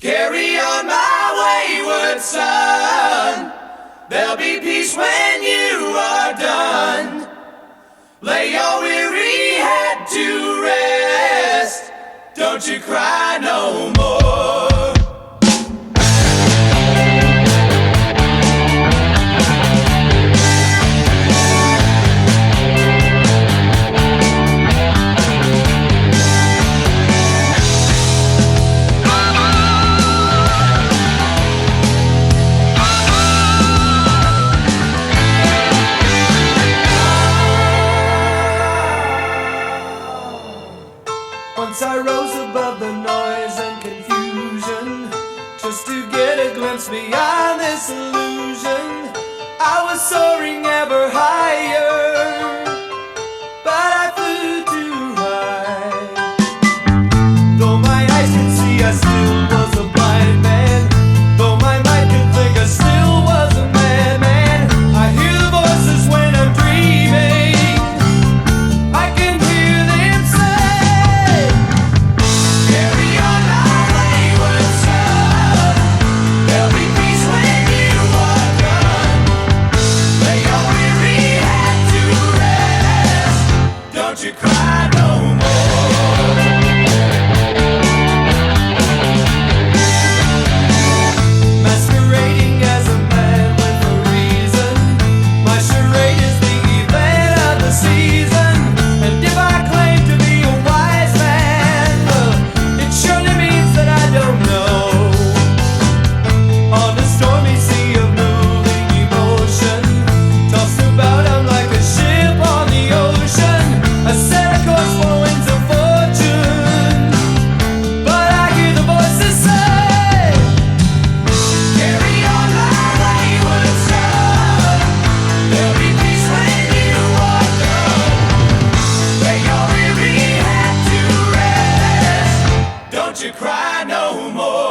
Carry on, my wayward son. There'll be peace when you are done. Lay your weary head to rest. Don't you cry no more. Once I rose above the noise and confusion, just to get a glimpse beyond this illusion. I was soaring ever higher, but I flew too high. Though my eyes could see, I still was a blind man. Though my mind could think, I still was a madman. I hear the voices when I'm dreaming. I can hear them say, don't you cry no more. Masquerading as a man with a reason, my charade is the event of the season. And if I claim to be a wise man, it surely means that I don't know. On a stormy sea of moving emotion, tossed about I'm like a ship on the ocean. I set a course for winds of fortune, but I hear the voices say, carry on, my wayward son. There'll be peace when you are done. Lay your weary head to rest. Don't you cry no more.